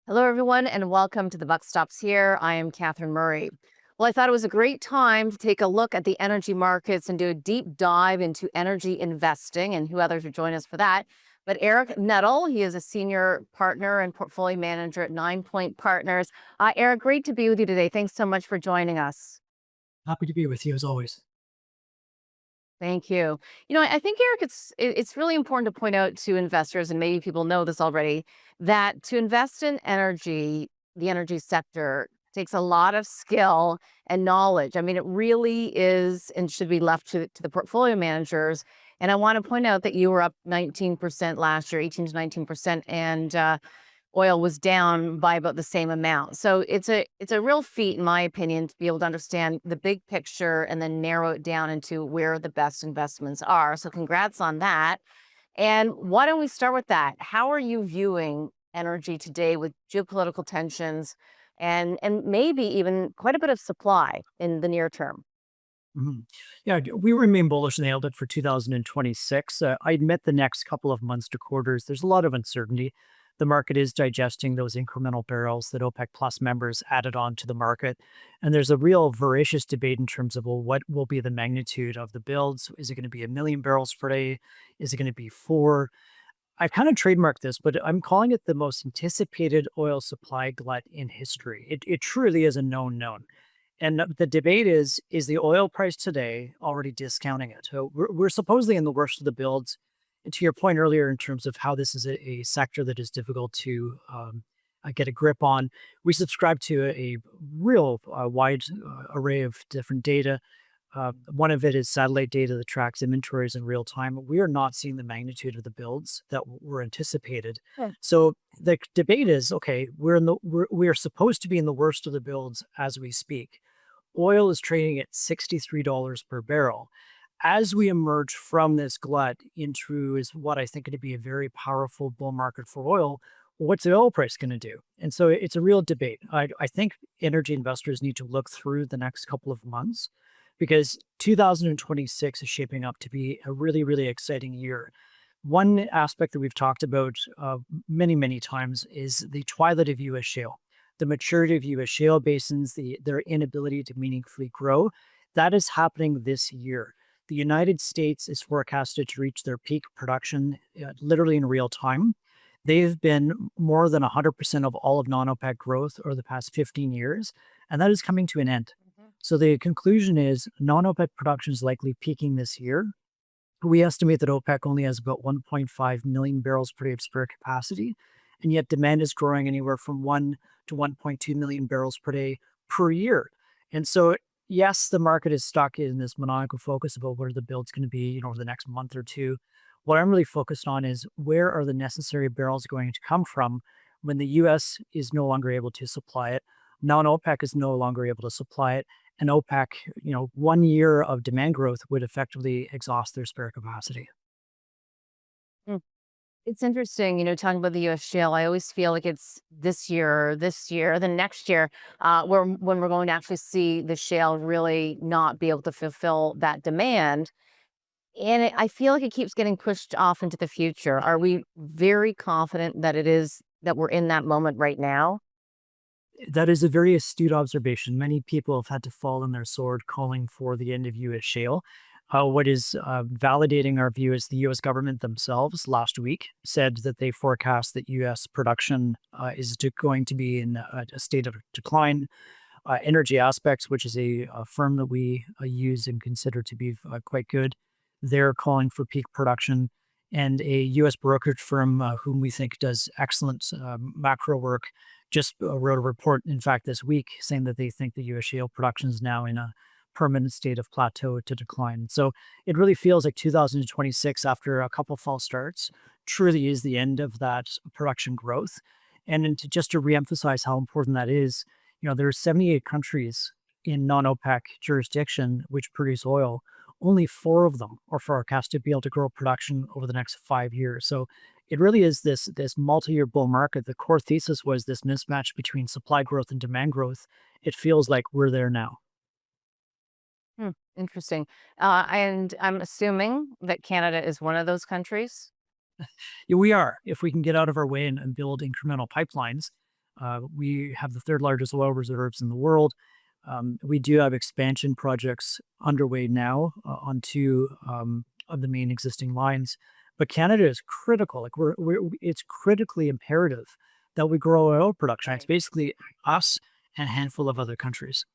Hello, everyone, and welcome to The Buck Stops Here. I am Catherine Murray. Well, I thought it was a great time to take a look at the energy markets and do a deep dive into energy investing, and who others would join us for that. But Eric Nuttall, he is a senior partner and portfolio manager at 9 Point Partners. Eric, great to be with you today. Thanks so much for joining us. Happy to be with you as always. Thank you. I think, Eric, it's really important to point out to investors, and maybe people know this already, that to invest in energy, the energy sector takes a lot of skill and knowledge. I mean, it really is and should be left to the portfolio managers. And I want to point out that you were up 19% last year, 18 to 19%, and oil was down by about the same amount. So it's a real feat, in my opinion, to be able to understand the big picture and then narrow it down into where the best investments are. So congrats on that. And why don't we start with that? How are you viewing energy today with geopolitical tensions and maybe even quite a bit of supply in the near term? Mhm. Yeah, we remain bullish in the outlook for 2026. I admit the next couple of months to quarters, there's a lot of uncertainty. The market is digesting those incremental barrels that OPEC Plus members added on to the market. And there's a real voracious debate in terms of, well, what will be the magnitude of the builds? Is it going to be 1 million barrels per day? Is it going to be four? I've kind of trademarked this, but I'm calling it the most anticipated oil supply glut in history. It truly is a known. And the debate is the oil price today already discounting it? So we're supposedly in the worst of the builds. And to your point earlier, in terms of how this is a sector that is difficult to get a grip on, we subscribe to a real wide array of different data. One of it is satellite data that tracks inventories in real time. We are not seeing the magnitude of the builds that were anticipated. Yeah. So the debate is, okay, we are supposed to be in the worst of the builds as we speak. Oil is trading at $63 per barrel. As we emerge from this glut into is what I think going to be a very powerful bull market for oil, what's the oil price going to do? And so it's a real debate. I think energy investors need to look through the next couple of months because 2026 is shaping up to be a really exciting year. One aspect that we've talked about many times is the twilight of U.S. shale, the maturity of U.S. shale basins, their inability to meaningfully grow. That is happening this year. The United States is forecasted to reach their peak production literally in real time. They've been more than 100% of all of non OPEC growth over the past 15 years, and that is coming to an end. Mhm. So the conclusion is non OPEC production is likely peaking this year. We estimate that OPEC only has about 1.5 million barrels per day of spare capacity, and yet demand is growing anywhere from 1 to 1.2 million barrels per day per year. And so, yes, the market is stuck in this maniacal focus about where the build's going to be, over the next month or two. What I'm really focused on is where are the necessary barrels going to come from when the US is no longer able to supply it, non-OPEC is no longer able to supply it, and OPEC, 1 year of demand growth would effectively exhaust their spare capacity. Mm. It's interesting, talking about the US shale. I always feel like it's this year, the next year, where when we're going to actually see the shale really not be able to fulfill that demand. And I feel like it keeps getting pushed off into the future. Are we very confident that we're in that moment right now? That is a very astute observation. Many people have had to fall on their sword calling for the end of U.S. shale. What is validating our view is the U.S. government themselves last week said that they forecast that U.S. production going to be in a state of decline. Energy Aspects, which is a firm that we use and consider to be quite good, they're calling for peak production. And a U.S. brokerage firm, whom we think does excellent macro work, just wrote a report, in fact, this week, saying that they think the U.S. shale production is now in a permanent state of plateau to decline. So it really feels like 2026, after a couple false starts, truly is the end of that production growth. And then just to reemphasize how important that is, there are 78 countries in non-OPEC jurisdiction which produce oil. Only four of them are forecast to be able to grow production over the next 5 years. So it really is this multi-year bull market. The core thesis was this mismatch between supply growth and demand growth. It feels like we're there now. Hmm, interesting. And I'm assuming that Canada is one of those countries. Yeah, we are. If we can get out of our way and build incremental pipelines, We have the third largest oil reserves in the world. We do have expansion projects underway now on two of the main existing lines. But Canada is critical. Like it's critically imperative that we grow oil production. It's Right. basically us and a handful of other countries.